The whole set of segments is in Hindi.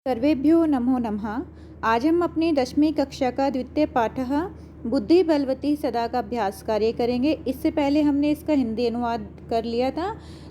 सर्वेभ्यो नमो नमः। आज हम अपनी 10वीं कक्षा का द्वितीय पाठ बुद्धि बलवती सदा का अभ्यास कार्य करेंगे। इससे पहले हमने इसका हिंदी अनुवाद कर लिया था।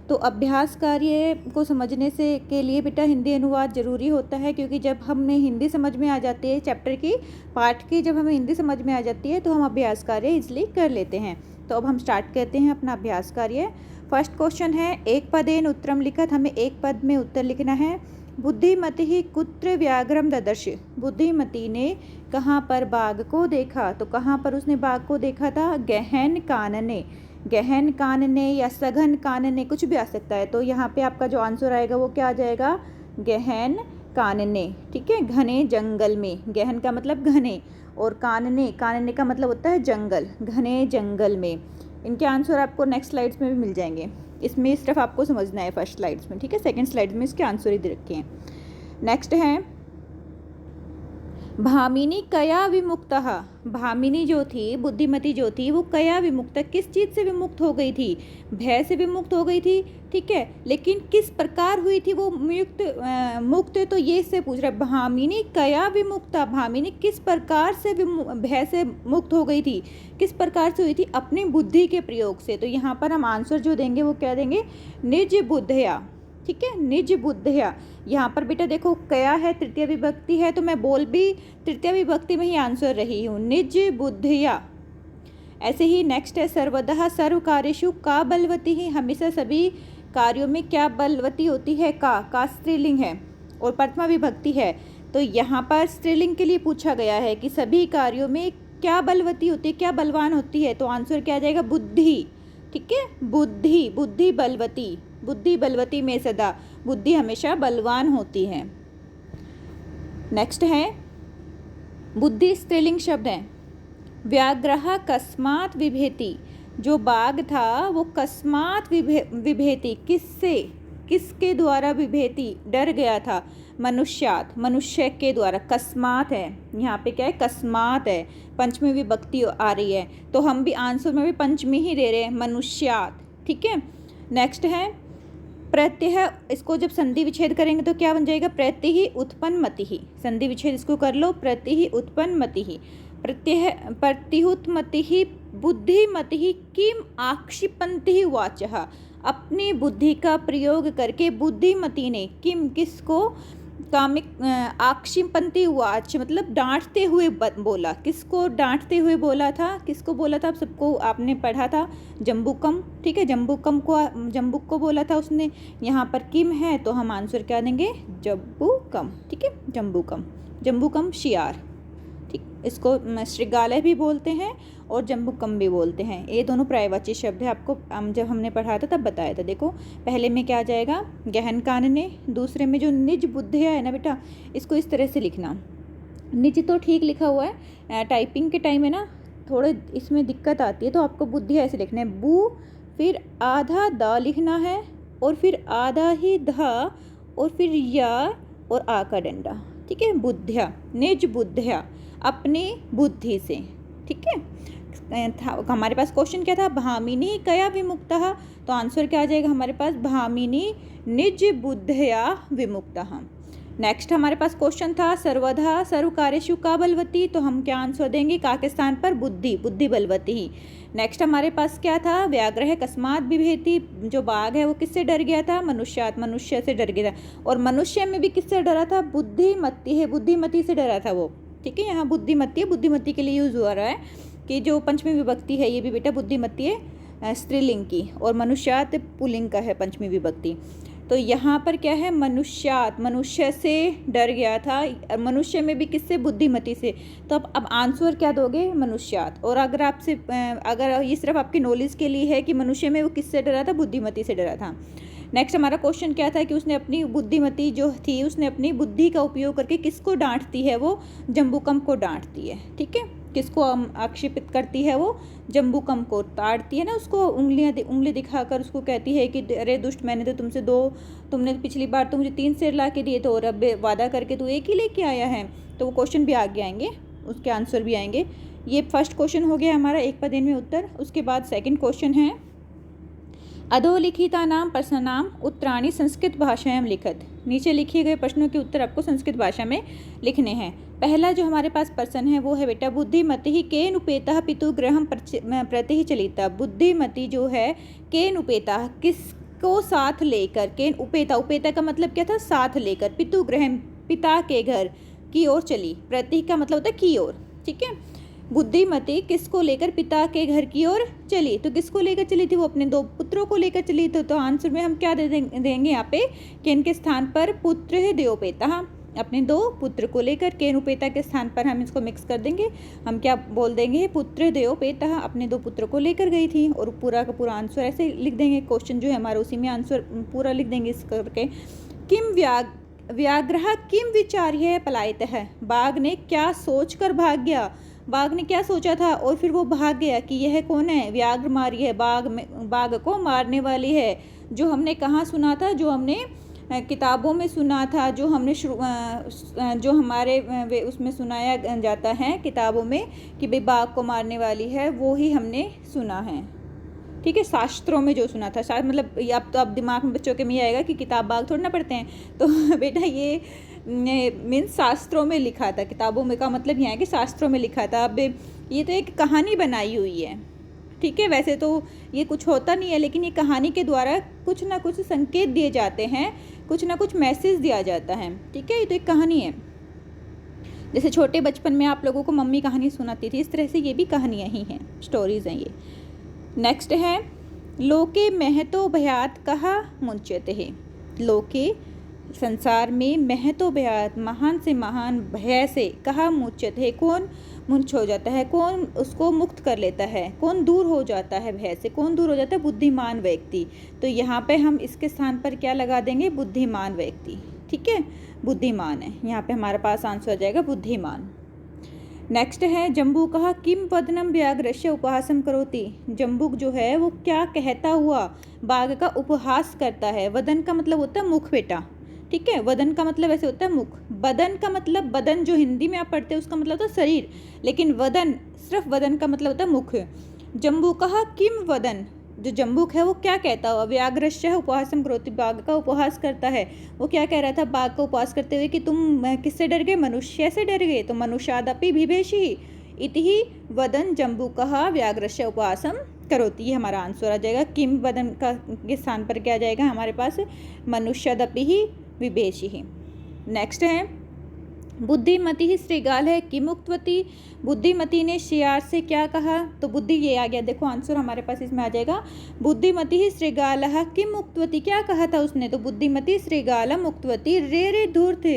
तो अभ्यास कार्य को समझने से के लिए बेटा हिंदी अनुवाद ज़रूरी होता है, क्योंकि जब हमें हिंदी समझ में आ जाती है चैप्टर की पाठ की, जब हमें हिंदी समझ में आ जाती है तो हम अभ्यास कार्य इजली कर लेते हैं। तो अब हम स्टार्ट करते हैं अपना अभ्यास कार्य। फर्स्ट क्वेश्चन है, एक पदेन उत्तरम लिखत। हमें एक पद में उत्तर लिखना है। बुद्धिमति ही कुत्र व्याघ्रम ददर्श। बुद्धिमती ने कहाँ पर बाघ को देखा? तो कहाँ पर उसने बाघ को देखा था? गहन कानने। गहन कानने या सघन कानने, कुछ भी आ सकता है। तो यहाँ पे आपका जो आंसर आएगा वो क्या आ जाएगा? गहन कानने। ठीक है, घने जंगल में। गहन का मतलब घने और कानने, कानने का मतलब होता है जंगल, घने जंगल में। इनके आंसर आपको नेक्स्ट स्लाइड्स में भी मिल जाएंगे। इसमें सिर्फ आपको समझना है फर्स्ट स्लाइड्स में। ठीक है, सेकंड स्लाइड में इसके आंसर ही दे रखे हैं। नेक्स्ट है, भामिनी कया विमुक्तः। भामिनी जो थी, बुद्धिमती जो थी, वो कया विमुक्त, किस चीज़ से विमुक्त हो गई थी? भय से विमुक्त हो गई थी। ठीक है, लेकिन किस प्रकार हुई थी वो मुक्त? तो ये इससे पूछ रहा है, भामिनी कया विमुक्ता। भामिनी किस प्रकार से भय से मुक्त हो गई थी? किस प्रकार से हुई थी? अपनी बुद्धि के प्रयोग से। तो यहाँ पर हम आंसर जो देंगे वो क्या देंगे? निज बुद्धया। ठीक है, निज बुद्धया। यहाँ पर बेटा देखो कया है, तृतीय विभक्ति है, तो मैं बोल भी तृतीय विभक्ति में ही आंसर रही हूँ, निज बुद्धया। ऐसे ही नेक्स्ट है, सर्वतः सर्व कार्येषु का बलवती ही। हमेशा सभी कार्यों में क्या बलवती होती है? का स्त्रीलिंग है और प्रथमा विभक्ति है। तो यहाँ पर स्त्रीलिंग के लिए पूछा गया है कि सभी कार्यों में क्या बलवती होती है, क्या बलवान होती है? तो आंसर क्या आ जाएगा? बुद्धि। ठीक है, बुद्धि, बुद्धि बलवती। बुद्धि बलवती में सदा बुद्धि हमेशा बलवान होती है। नेक्स्ट है, बुद्धि स्त्रीलिंग शब्द है। व्याघ्रः कस्मात् बिभेति। जो बाघ था वो कस्मात् विभेति, किससे, किसके द्वारा विभेति? डर गया था। मनुष्यात्, मनुष्य के द्वारा। कस्मात् है, यहाँ पे क्या है? कस्मात् है, पंचमी विभक्ति आ रही है, तो हम भी आंसर में भी पंचमी ही दे रहे हैं, मनुष्यात्। ठीक है, नेक्स्ट है प्रत्यय। इसको जब संधि विच्छेद करेंगे तो क्या बन जाएगा? प्रत्यय ही उत्पन्न मति ही। संधि विच्छेद इसको कर लो, प्रत्यय ही उत्पन्न मति ही। प्रत्यय प्रत्युत मति ही बुद्धिमति ही किम आक्षिपन्ति ही वाचः। अपनी बुद्धि का प्रयोग करके बुद्धिमती ने किम, किसको? कामिक आक्षिपन्ति वाच मतलब डांटते हुए बोला। किसको डांटते हुए बोला था? किसको बोला था? आप सबको आपने पढ़ा था, जम्बूकम। ठीक है, जम्बूक को बोला था उसने। यहाँ पर किम है तो हम आंसर क्या देंगे? जम्बूकम। ठीक है, जम्बूकम। जम्बूकम शियार। ठीक, इसको मृगालय भी बोलते हैं और जम्बूकम भी बोलते हैं। ये दोनों पर्यायवाची शब्द है, आपको जब हमने पढ़ाया था तब बताया था। देखो पहले में क्या आ जाएगा? गहन कानने। दूसरे में जो निज बुद्धया है ना बेटा, इसको इस तरह से लिखना। निज तो ठीक लिखा हुआ है, टाइपिंग के टाइम है ना थोड़े इसमें दिक्कत आती है, तो आपको बुद्धि ऐसे लिखना है। बू, फिर आधा द लिखना है और फिर आधा ही धा और फिर या और आ का डंडा। ठीक है, बुद्धया, निज बुद्धया, अपनी बुद्धि से। ठीक है, हमारे पास क्वेश्चन क्या था? भामिनी कया विमुक्तः। तो आंसर क्या आ जाएगा हमारे पास? भामिनी निज बुद्धया विमुक्तः। नेक्स्ट हमारे पास क्वेश्चन था, सर्वधा सर्व कार्येषु का बलवती। तो हम क्या आंसर देंगे? का के स्थान पर बुद्धि, बुद्धि बलवती ही। नेक्स्ट हमारे पास क्या था? व्याघ्रः कस्मात् बिभेति। जो बाघ है वो किससे डर गया था? मनुष्यात्, मनुष्य से डर गया था। और मनुष्य में भी किससे डरा था? बुद्धिमती है, बुद्धिमती से डरा था वो। ठीक है, यहाँ बुद्धिमती है, बुद्धिमती के लिए यूज हो रहा है कि जो पंचमी विभक्ति है ये भी बेटा बुद्धिमती है स्त्रीलिंग की, और मनुष्यात् पुल्लिंग का है पंचमी विभक्ति। तो यहाँ पर क्या है? मनुष्यात्, मनुष्य से डर गया था। मनुष्य में भी किससे? बुद्धिमती से। तो अब आंसर क्या दोगे? मनुष्यात्। और अगर आपसे अगर ये सिर्फ आपकी नॉलेज के लिए है कि मनुष्य में वो किससे डरा था? बुद्धिमती से डरा था। नेक्स्ट हमारा क्वेश्चन क्या था कि उसने अपनी बुद्धिमती जो थी उसने अपनी बुद्धि का उपयोग करके किसको डांटती है? वो जम्बूकम को डांटती है। ठीक है, किसको आक्षेपित करती है? वो जम्बूकम को ताड़ती है ना, उसको उंगली दिखाकर उसको कहती है कि अरे दुष्ट, मैंने तो तुमने पिछली बार तो मुझे 3 शेर ला के दिए थे और अब वादा करके तू एक ही लेके आया है। तो वो क्वेश्चन भी आगे आएंगे, उसके आंसर भी आएंगे। ये फर्स्ट क्वेश्चन हो गया हमारा, एक पद में उत्तर। उसके बाद सेकंड क्वेश्चन है, अधोलिखितानां प्रश्नानाम् उत्तराणि संस्कृत भाषायां लिखत। नीचे लिखे गए प्रश्नों के उत्तर आपको संस्कृत भाषा में लिखने हैं। पहला जो हमारे पास प्रश्न है वो है बेटा, बुद्धिमति केन उपेता पितु गृहं प्रति चलिता। बुद्धिमति जो है केन उपेता, किसको साथ लेकर, केन उपेता, उपेता का मतलब क्या था, साथ लेकर, पितु गृहं पिता के घर की ओर चली, प्रति का मतलब होता है की ओर, ठीक है। बुद्धिमति किसको लेकर पिता के घर की ओर चली, तो किसको लेकर चली थी, वो अपने 2 पुत्रों को लेकर चली। तो आंसर में हम क्या देंगे यहाँ पे, केन के स्थान पर पुत्र है द्योपेता, अपने 2 पुत्र को लेकर, केन उपेता के स्थान पर हम इसको मिक्स कर देंगे, हम क्या बोल देंगे, पुत्र द्योपेता अपने 2 पुत्रों को लेकर गई थी। और पूरा का पूरा आंसर ऐसे लिख देंगे, क्वेश्चन जो है हमारा उसी में आंसर पूरा लिख देंगे इस करके। किम व्याघ्रः किम विचार्य पलायित है, बाघ ने क्या सोच कर भाग गया, बाघ ने क्या सोचा था और फिर वो भाग गया कि यह कौन है, व्याघ्र मारी है, बाघ को मारने वाली है। जो हमने कहाँ सुना था, जो हमने किताबों में सुना था, जो हमने जो हमारे उसमें सुनाया जाता है किताबों में कि भाई बाघ को मारने वाली है, वो ही हमने सुना है, ठीक है। शास्त्रों में जो सुना था, शायद मतलब अब तो अब दिमाग में बच्चों के में आएगा कि किताब बाघ थोड़ी ना पढ़ते हैं, तो बेटा ये मीन्स शास्त्रों में लिखा था, किताबों में का मतलब यहाँ है कि शास्त्रों में लिखा था। अब ये तो एक कहानी बनाई हुई है, ठीक है। वैसे तो ये कुछ होता नहीं है, लेकिन ये कहानी के द्वारा कुछ ना कुछ संकेत दिए जाते हैं, कुछ ना कुछ मैसेज दिया जाता है, ठीक है। ये तो एक कहानी है, जैसे छोटे बचपन में आप लोगों को मम्मी कहानी सुनाती थी, इस तरह से ये भी कहानियाँ ही हैं, स्टोरीज हैं ये। नेक्स्ट है, लोके महतो भयात कहा मुंचते है। लोके संसार में महतो भयात, महान से महान भय से, कहा मुंचत है, कौन मुंच हो जाता है, कौन उसको मुक्त कर लेता है, कौन दूर हो जाता है भय से, कौन दूर हो जाता है, बुद्धिमान व्यक्ति। तो यहाँ पे हम इसके स्थान पर क्या लगा देंगे, बुद्धिमान व्यक्ति, ठीक है, बुद्धिमान है, यहाँ पे हमारे पास आंसर आ जाएगा बुद्धिमान। नेक्स्ट है, जम्बूक किम वदनम व्याघ्रस्य उपहासम करोति। जम्बूक जो है वो क्या कहता हुआ बाघ का उपहास करता है। वदन का मतलब होता है मुख बेटा, ठीक है, वदन का मतलब ऐसे होता है मुख। बदन का मतलब, बदन जो हिंदी में आप पढ़ते हैं उसका मतलब होता है शरीर, लेकिन वदन, सिर्फ वदन का मतलब होता है मुख। जम्बूक किम वदन, जो जम्बूक है वो क्या कहता हुआ, व्याघ्रस्य उपहासम करोति, बाघ का उपहास करता है। वो क्या कह रहा था बाघ का उपहास करते हुए कि तुम किससे डर गए, मनुष्य से डर गए, तो मनुष्यादपि बिभेषि इति वदन जम्बूकः व्याघ्रस्य उपहासम करोति। ये हमारा आंसर आ जाएगा। किम वदन का के स्थान पर क्या आ जाएगा हमारे पास, मनुष्यादपि ही विभेषि। नेक्स्ट है, बुद्धिमति ही श्रीगाल है किम उक्तवती। बुद्धिमति ने शियार से क्या कहा, तो बुद्धि ये आ गया, देखो आंसर हमारे पास इसमें आ जाएगा। बुद्धिमति ही श्रीगाल किम उक्तवती, क्या कहा था उसने, तो बुद्धिमति श्रीगालम उक्तवती रे रे धूर्त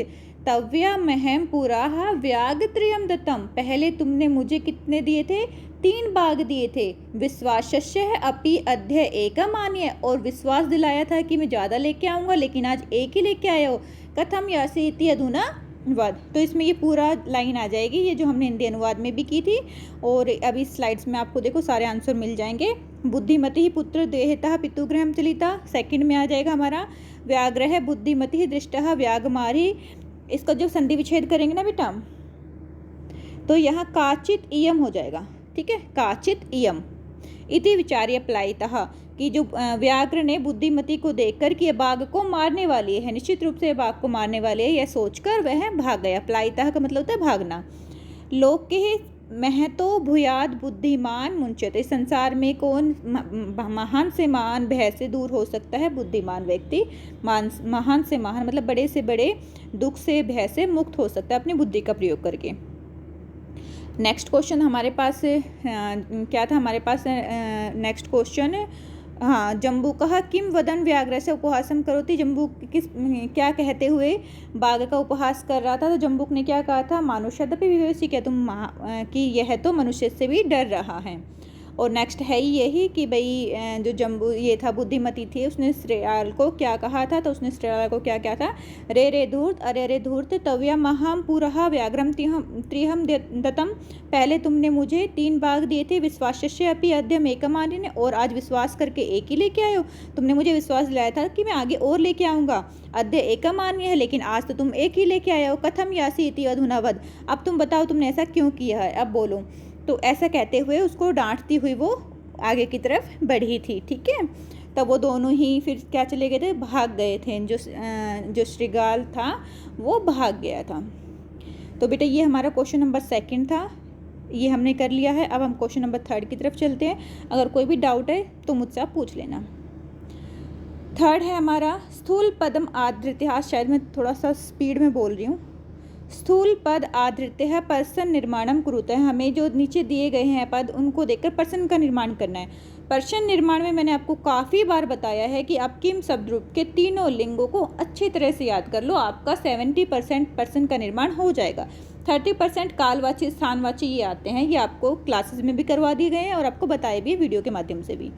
तव्या महम पुरा व्याघ्रियम दत्तम। पहले तुमने मुझे कितने दिए थे, 3 बाघ दिए थे। विश्वासस्य अपि अद्य एकम आनीय, और विश्वास दिलाया था कि मैं ज़्यादा लेके आऊँगा, लेकिन आज एक ही लेके आया हो। कथम यासी इति अधुना वद। तो इसमें ये पूरा लाइन आ जाएगी, ये जो हमने हिंदी अनुवाद में भी की थी, और अभी स्लाइड्स में आपको देखो सारे आंसर मिल जाएंगे। बुद्धिमति ही पुत्र देहता पितुगृहम चलिता, सेकंड में आ जाएगा हमारा। व्याघ्र है बुद्धिमति ही दृष्टः व्याघमारी। इसका जब संधि विच्छेद करेंगे ना बेटा, तो यहाँ काचित इयम हो जाएगा, ठीक है, काचित इयम इति विचार्य प्लायितः, कि जो व्याघ्र ने बुद्धिमति को देखकर कि ये बाघ को मारने वाली है, निश्चित रूप से बाघ को मारने वाली है, यह सोचकर वह भाग गया। प्लायितः का मतलब होता है भागना। लोक के महतो भूयाद बुद्धिमान मुंचते। संसार में कौन महान से महान भय से दूर हो सकता है, बुद्धिमान व्यक्ति। महान से महान मतलब बड़े से बड़े दुख से भय से मुक्त हो सकता है अपनी बुद्धि का प्रयोग करके। नेक्स्ट क्वेश्चन हमारे पास क्या था, हमारे पास नेक्स्ट क्वेश्चन, हाँ, जम्बूकः किम वदन व्याघ्र से उपहासम करोति। जम्बूक क्या कहते हुए बाघ का उपहास कर रहा था, तो जम्बूक ने क्या कहा था, मानुष्यादपि विभेषि, क्या तुम कि यह तो मनुष्य से भी डर रहा है। और नेक्स्ट है यही कि भाई जो जम्बू ये था बुद्धिमती थी, उसने श्रेयाल को क्या कहा था, तो उसने श्रेयाल को क्या क्या था, रे रे धूर्त अरे रे धूर्त तव्या महाम पुरः व्याघ्रम त्रिहम दत्तम। पहले तुमने मुझे 3 बाघ दिए थे, विश्वासस्य अपि अद्यम एकमानि ने, और आज विश्वास करके एक ही लेके आए हो। तुमने मुझे विश्वास दिलाया था कि मैं आगे और लेके आऊँगा, अद्य एकमान्य है, लेकिन आज तो तुम एक ही लेके आए हो। कथम यासी इति अधुना वद। अब तुम बताओ तुमने ऐसा क्यों किया है, अब बोलो। तो ऐसा कहते हुए उसको डांटती हुई वो आगे की तरफ बढ़ी थी, ठीक है। तब वो दोनों ही फिर क्या चले गए थे, भाग गए थे। जो श्रृगाल था वो भाग गया था। तो बेटा ये हमारा क्वेश्चन नंबर 2 था, ये हमने कर लिया है। अब हम क्वेश्चन नंबर 3 की तरफ चलते हैं। अगर कोई भी डाउट है तो मुझसे आप पूछ लेना। 3 है हमारा स्थूल पदम आधृत्य, शायद मैं थोड़ा सा स्पीड में बोल रही हूँ। स्थूल पद आधृत्य पर्सन निर्माणम कुरुतः, हमें जो नीचे दिए गए हैं पद उनको देखकर पर्सन का निर्माण करना है। पर्सन निर्माण में मैंने आपको काफ़ी बार बताया है कि आप किम शब्द रूप के तीनों लिंगों को अच्छी तरह से याद कर लो, आपका 70% पर्सन का निर्माण हो जाएगा। 30% कालवाची स्थानवाची ये आते हैं, ये आपको क्लासेस में भी करवा दिए गए हैं और आपको बताए भी वीडियो के माध्यम से भी।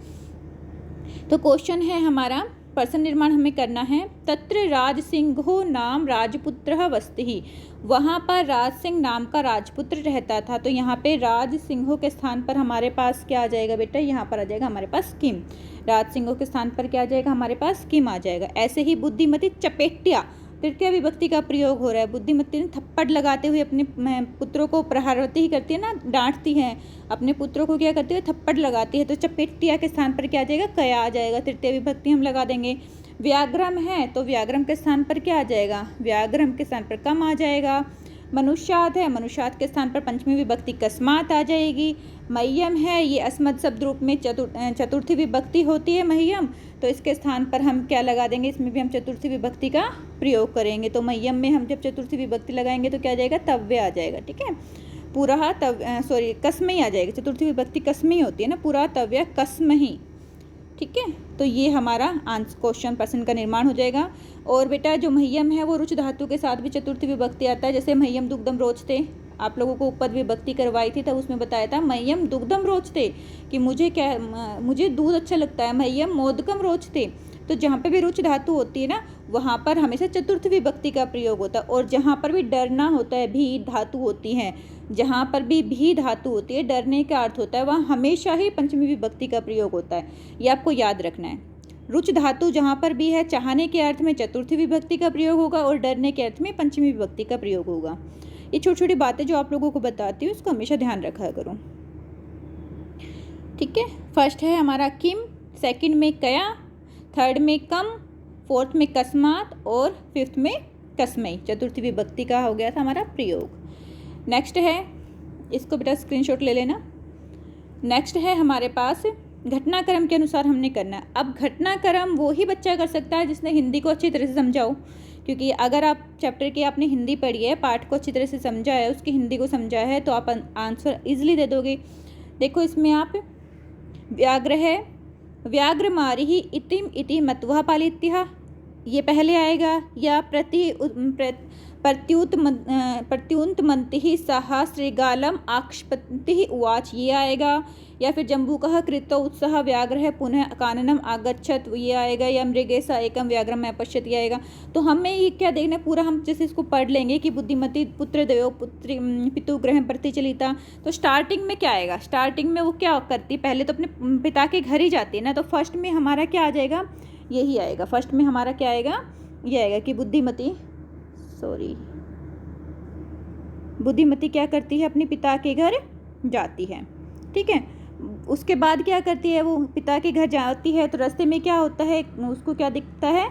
तो क्वेश्चन है हमारा, पर्सन निर्माण हमें करना है। तत्र राज सिंहो नाम राजपुत्र वस्ति, वहाँ पर राज सिंह नाम का राजपुत्र रहता था। तो यहाँ पे राज सिंहो के स्थान पर हमारे पास क्या आ जाएगा बेटा, यहाँ पर आ जाएगा हमारे पास किम। राज सिंहो के स्थान पर क्या आ जाएगा, हमारे पास किम आ जाएगा। ऐसे ही बुद्धिमती चपेटिया, तृतीय विभक्ति का प्रयोग हो रहा है। बुद्धिमती ने थप्पड़ लगाते हुए अपने पुत्रों को प्रहारवती ही करती है ना, डांटती है अपने पुत्रों को, क्या करती है, थप्पड़ लगाती है। तो चपेटिया के स्थान पर क्या आ जाएगा, कया आ जाएगा, तृतीय विभक्ति हम लगा देंगे। व्याघ्रम है तो व्याघ्रम के स्थान पर क्या आ जाएगा, व्याघ्रम के स्थान पर कम आ जाएगा। मनुष्यात है, मनुष्यात के स्थान पर पंचमी विभक्ति कस्मात आ जाएगी। मह्यम है, ये अस्मद शब्द रूप में चतुर्थी विभक्ति होती है मह्यम, तो इसके स्थान पर हम क्या लगा देंगे, इसमें भी हम चतुर्थी विभक्ति का प्रयोग करेंगे। तो मह्यम में हम जब चतुर्थी विभक्ति लगाएंगे तो क्या आ जाएगा, तव्य आ जाएगा। ठीक है, पूरा कस्मई आ जाएगी, चतुर्थी विभक्ति कस्मई होती है ना, पूरा तव्य कस्मही। ठीक है, तो ये हमारा क्वेश्चन पर्सन का निर्माण हो जाएगा। और बेटा जो मह्यम है वो रुच धातु के साथ भी चतुर्थी विभक्ति आता है। जैसे मह्यम दुग्धम रोचते, आप लोगों को उपपद विभक्ति करवाई थी तब उसमें बताया था मह्यम दुग्धम रोचते कि मुझे दूध अच्छा लगता है। मह्यम मोदकम रोचते, तो जहाँ पे भी रुच धातु होती है ना वहाँ पर हमेशा चतुर्थ विभक्ति का प्रयोग होता है। और जहाँ पर भी डरना होता है, भी धातु होती है, जहाँ पर भी धातु होती है, डरने का अर्थ होता है, वहाँ हमेशा ही पंचमी विभक्ति का प्रयोग होता है। ये आपको याद रखना है। रुच धातु जहाँ पर भी है, चाहने के अर्थ में चतुर्थी विभक्ति का प्रयोग होगा और डरने के अर्थ में पंचमी विभक्ति का प्रयोग होगा। ये छोटी छोटी बातें जो आप लोगों को बताती हूँ उसको हमेशा ध्यान रखा करो। ठीक है, फर्स्ट है हमारा किम, सेकंड में कया, थर्ड में कम, फोर्थ में कस्मात और फिफ्थ में कस्मई, चतुर्थी विभक्ति का हो गया था हमारा प्रयोग। नेक्स्ट है, इसको बेटा स्क्रीनशॉट ले लेना। नेक्स्ट है हमारे पास घटनाक्रम के अनुसार हमने करना है। अब घटनाक्रम वो ही बच्चा कर सकता है जिसने हिंदी को अच्छी तरह से समझा हो, क्योंकि अगर आप चैप्टर की आपने हिंदी पढ़ी है, पाठ को अच्छी तरह से समझा है, उसकी हिंदी को समझा है, तो आप आंसर इजीली दे दोगे। देखो इसमें आप व्याघ्र है, व्याघ्र मारी ही इतिम इति मत्वः पालित्यः, ये पहले आएगा, या प्रत्युत्मन्तिः सह श्रीगालम आक्षपतिः उवाच, ये आएगा। या फिर जम्बूकः कृतो उत्साह व्याघ्र पुनः काननम आगच्छत, ये आएगा। या मृगेशा एकम व्याघ्रम अपश्यत, ये आएगा। तो हमें ये क्या देखना, पूरा हम जैसे इसको पढ़ लेंगे कि बुद्धिमती पुत्र देवो पुत्री पितु ग्रह प्रतिचलिता। तो स्टार्टिंग में क्या आएगा, स्टार्टिंग में वो क्या करती है, पहले तो अपने पिता के घर ही जाती है ना, तो फर्स्ट में हमारा क्या आ जाएगा, यही आएगा। फर्स्ट में हमारा क्या आएगा, ये आएगा कि बुद्धिमती क्या करती है, अपने पिता के घर जाती है। ठीक है, उसके बाद क्या करती है, वो पिता के घर जाती है तो रास्ते में क्या होता है, उसको क्या दिखता है,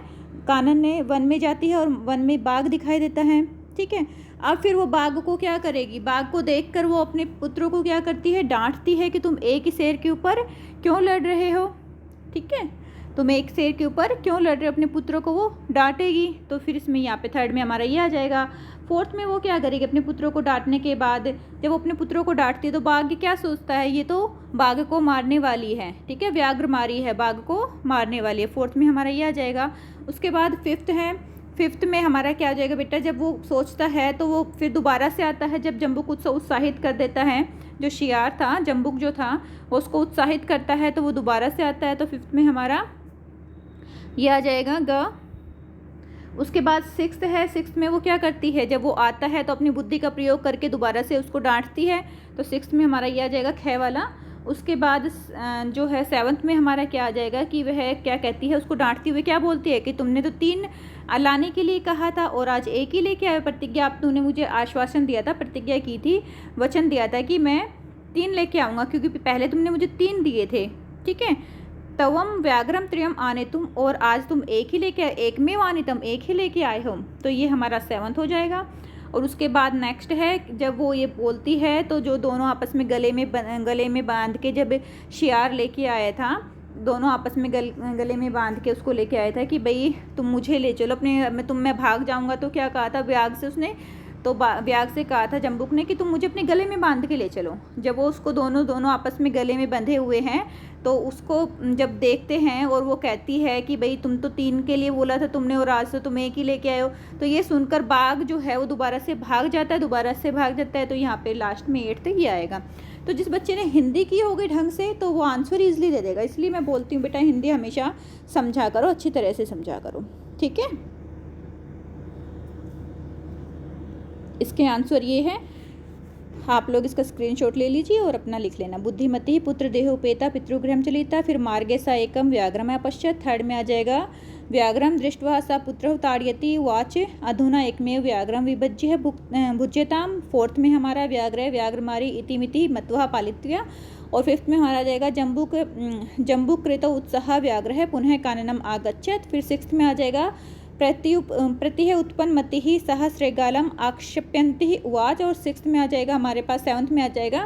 कानन ने वन में जाती है और वन में बाघ दिखाई देता है। ठीक है, अब फिर वो बाघ को क्या करेगी, बाघ को देखकर वो अपने पुत्रों को क्या करती है, डांटती है कि तुम एक ही शेर के ऊपर क्यों लड़ रहे हो। ठीक है, तुम एक शेर के ऊपर क्यों लड़ रहे हो, अपने पुत्रों को वो डांटेगी। तो फिर इसमें यहाँ पे थर्ड में हमारा ये आ जाएगा। फोर्थ में वो क्या करेगी, अपने पुत्रों को डांटने के बाद जब वो अपने पुत्रों को डांटती है तो बाघ क्या सोचता है, ये तो बाघ को मारने वाली है। ठीक है, व्याघ्र मारी है, बाघ को मारने वाली है। फोर्थ में हमारा ये आ जाएगा। उसके बाद फिफ्थ है, फिफ्थ में हमारा क्या आ जाएगा बेटा, जब वो सोचता है तो वो फिर दोबारा से आता है, जब जम्बुक उत्साहित कर देता है, जो शियार था, जम्बुक जो था वो उसको उत्साहित करता है तो वो दोबारा से आता है। तो फिफ्थ में हमारा ये आ जाएगा ग। उसके बाद सिक्स्थ है, सिक्स्थ में वो क्या करती है, जब वो आता है तो अपनी बुद्धि का प्रयोग करके दोबारा से उसको डांटती है, तो सिक्स्थ में हमारा ये आ जाएगा ख वाला। उसके बाद जो है सेवन्थ में हमारा क्या आ जाएगा कि वह क्या कहती है, उसको डांटती हुए क्या बोलती है कि तुमने तो 3 लाने के लिए कहा था और आज एक ही लेके आए प्रतिज्ञा, अब तूने मुझे आश्वासन दिया था, प्रतिज्ञा की थी, वचन दिया था कि मैं 3 लेके आऊँगा, क्योंकि पहले तुमने मुझे 3 दिए थे। ठीक है, तवम व्याघ्रम त्रियम आने तुम, और आज तुम एक ही लेके आए, एक में आने तुम एक ही लेके आए हो, तो ये हमारा 7th हो जाएगा। और उसके बाद नेक्स्ट है, जब वो ये बोलती है तो जो दोनों आपस में गले में बांध के जब शियार लेके आया था, दोनों आपस में गले में बांध के उसको लेके आया था कि भाई तुम मुझे ले चलो अपने, मैं भाग जाऊंगा, तो क्या कहा था व्याघ्र से उसने, तो व्याघ्र से कहा था जम्बुक ने कि तुम मुझे अपने गले में बांध के ले चलो। जब वो उसको दोनों आपस में गले में बंधे हुए हैं, तो उसको जब देखते हैं और वो कहती है कि भाई तुम तो 3 के लिए बोला था तुमने और आज तो तुम एक ही लेके आए हो, तो ये सुनकर बाघ जो है वो दोबारा से भाग जाता है, तो यहाँ पे लास्ट में 8 ही आएगा। तो जिस बच्चे ने हिंदी की होगी ढंग से तो वो आंसर ईजिली दे देगा। इसलिए मैं बोलती हूँ बेटा हिंदी हमेशा समझा करो, अच्छी तरह से समझा करो, ठीक है। इसके आंसर ये है, आप लोग इसका स्क्रीनशॉट ले लीजिए और अपना लिख लेना। बुद्धिमती पुत्र देहोपेता पितृगृहम चलिता, फिर मार्गे सा एकम व्याघ्रम अपश्यत, थर्ड में आ जाएगा व्याघ्रम दृष्ट्वा सा पुत्र ताड़यति वाच अधुना एकमेव व्याघ्रम विभज्य भुज्यताम, फोर्थ में हमारा व्याघ्र है व्याघ्रमारी इतिमिति मत्वा पालित्या, और फिफ्थ में हमारा जाएगा जम्बुक कृत उत्साह व्याघ्र है पुनः काननम आगच्छत, फिर सिक्स्थ में आ जाएगा प्रति उत्पन्न मति ही सहस्रेगालम आक्षेप्यंति उवाच, और सिक्स्थ में आ जाएगा हमारे पास 7th में आ जाएगा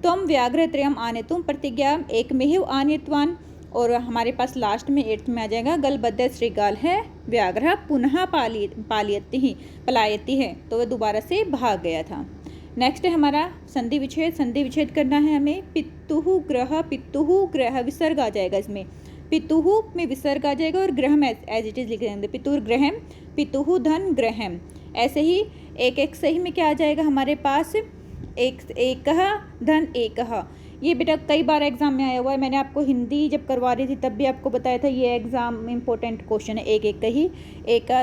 त्वम व्याघ्र त्रयम आने तुम प्रतिज्ञा एक में आनित्वान, और हमारे पास लास्ट में 8th में आ जाएगा गलबद्ध श्रीगाल है व्याघ्र पुनः पलायती है, तो वह दोबारा से भाग गया था। नेक्स्ट है हमारा संधि विच्छेद करना है हमें। पितुहु ग्रह विसर्ग आ जाएगा, इसमें पितुहु में विसर्ग आ जाएगा और ग्रहम एज इट इज लिख देंगे, पितुर्ग्रहम पितुहु धन ग्रहम। ऐसे ही एक सही में क्या आ जाएगा हमारे पास, एक धन एक। ये बेटा कई बार एग्जाम में आया हुआ है, मैंने आपको हिंदी जब करवा रही थी तब भी आपको बताया था, ये एग्जाम इंपॉर्टेंट क्वेश्चन है। एक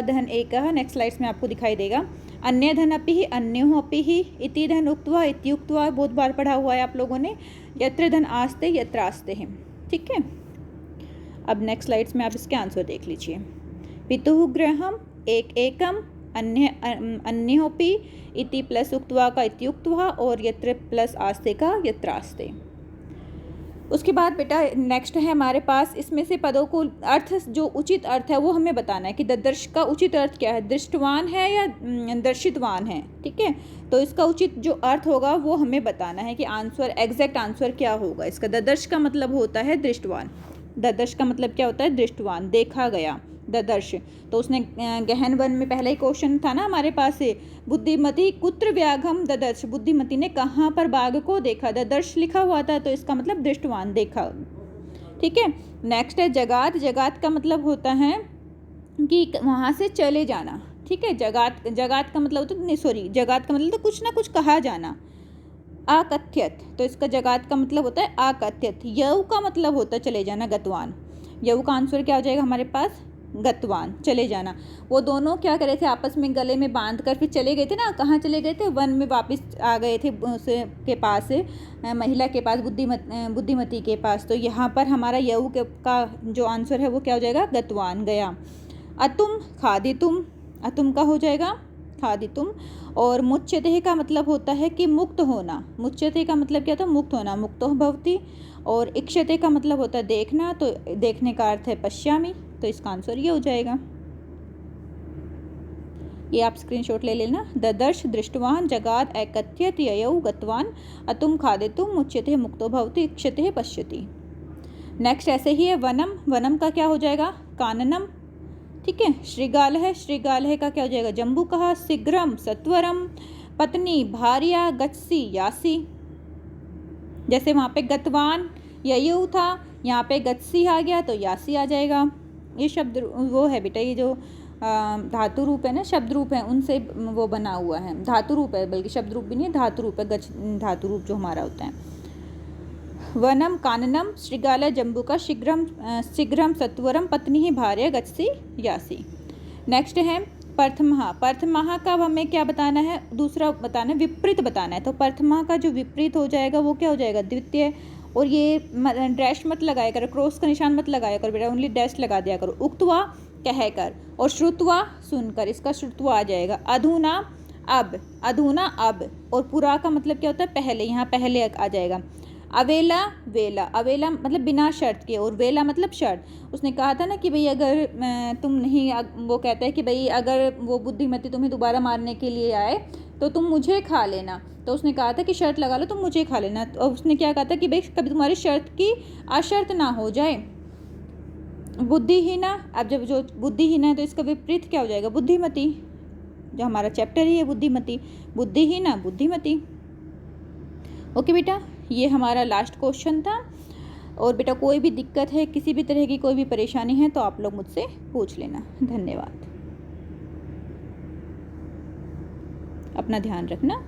धन एक। नेक्स्ट स्लाइड्स में आपको दिखाई देगा। अन्य धन अपि ही अन्यो अपि ही, इति धन उक्त्वा इत्युक्त्वा बहुत बार पढ़ा हुआ है आप लोगों ने, यत्र धन आस्ते यत्र आस्ते है, ठीक है। अब नेक्स्ट स्लाइड्स में आप इसके आंसर देख लीजिए। पितुः गृहम एक एकम, अन्योपि इति प्लस उक्त्वा का इत्युक्त्वा, और यत्र प्लस आस्ते का यत्र आस्ते। उसके बाद बेटा नेक्स्ट है हमारे पास, इसमें से पदों को अर्थ, जो उचित अर्थ है वो हमें बताना है कि ददर्श का उचित अर्थ क्या है, दृष्टवान है या दर्शितवान है, ठीक है। तो इसका उचित जो अर्थ होगा वो हमें बताना है कि आंसर, एग्जैक्ट आंसर क्या होगा इसका। ददर्श का मतलब होता है दृष्टवान, ददर्श का मतलब क्या होता है, दृष्टवान, देखा गया, ददर्श। तो उसने गहन वन में पहला ही क्वेश्चन था ना हमारे पास से, बुद्धिमती कुत्र व्याघ्रम ददर्श, बुद्धिमती ने कहाँ पर बाघ को देखा, ददर्श लिखा हुआ था, तो इसका मतलब दृष्टवान, देखा, ठीक है। नेक्स्ट है जगात। जगात का मतलब होता है कि वहाँ से चले जाना, ठीक है। जगात का मतलब होता है, सॉरी, जगात का मतलब तो कुछ ना कुछ कहा जाना। आकथ्यत, तो इसका जगात का मतलब होता है आकथ्यत। यव का मतलब होता है चले जाना, गतवान। यव का आंसर क्या हो जाएगा हमारे पास, गतवान, चले जाना। वो दोनों क्या करे थे, आपस में गले में बांध कर फिर चले गए थे ना, कहाँ चले गए थे, वन में वापस आ गए थे के पास, महिला के पास, बुद्धिमती के पास। तो यहाँ पर हमारा यव का जो आंसर है वो क्या हो जाएगा, गतवान, गया। अतुम खादितुम, अतुम का हो जाएगा खादितुम। और मुच्यते का मतलब होता है कि मुक्त होना, मुच्यते का मतलब क्या था, मुक्त होना, मुक्तो भवति। और इक्षते का मतलब होता है देखना, तो देखने का अर्थ है पश्यामि, तो इसका आंसर ये हो जाएगा। ये आप स्क्रीनशॉट ले लेना। ददर्श, दृष्टवान, जगात, एकथ्यत, ययौ, गतवान, अतुम खादितुम, मुच्यते मुक्तो भवति, इक्षते पश्यति। नेक्स्ट ऐसे ही है वनम। वनम का क्या हो जाएगा, काननम, ठीक है। श्रीगाल है, श्रीगाल है का क्या हो जाएगा, जम्बुकः, शीघ्रम, सत्वरम, पत्नी, भार्या, गच्छसि, यासी। जैसे वहाँ पे गतवान ययौ था, यहाँ पे गच्छसि आ गया तो यासी आ जाएगा। ये शब्द वो है बेटा, ये जो धातु रूप है ना, शब्द रूप है, उनसे वो बना हुआ है, धातु रूप है, बल्कि शब्द रूप भी नहीं है, धातु रूप है, गच्छ धातु रूप जो हमारा होता है। वनम, काननम, श्रीगाल, जम्बुका, शीघ्रम, सत्वरम, पत्नी, भार्य, गच्छसि, यासी। नेक्स्ट है प्रथमः। प्रथमः का हमें क्या बताना है, दूसरा बताना है, विपरीत बताना है। तो प्रथमः का जो विपरीत हो जाएगा वो क्या हो जाएगा, द्वितीय। और ये डैश मत लगाया करो, क्रॉस का निशान मत लगाया करो बेटा, ओनली डैश लगा दिया करो। उक्तवा कहकर, और श्रुत्वा सुनकर, इसका श्रुत्वा आ जाएगा। अधुना अब, अधुना अब। और पुरा का मतलब क्या होता है, पहले, यहाँ पहले आ जाएगा। अवेला वेला, अवेला मतलब बिना शर्त के और वेला मतलब शर्त। उसने कहा था ना कि भाई अगर तुम नहीं, वो कहता है कि भाई अगर वो बुद्धिमती तुम्हें दोबारा मारने के लिए आए तो तुम मुझे खा लेना। तो उसने कहा था कि शर्त लगा लो तुम मुझे खा लेना। और उसने क्या कहा था कि भाई कभी तुम्हारी शर्त की अशर्त ना हो जाए। बुद्धिहीना, अब जब जो बुद्धिहीना है तो इसका विपरीत क्या हो जाएगा? बुद्धिमती। जो हमारा चैप्टर ही है बुद्धिमती, बुद्धिहीना बुद्धिमती। ओके बेटा, ये हमारा लास्ट क्वेश्चन था। और बेटा कोई भी दिक्कत है, किसी भी तरह की कोई भी परेशानी है तो आप लोग मुझसे पूछ लेना। धन्यवाद, अपना ध्यान रखना।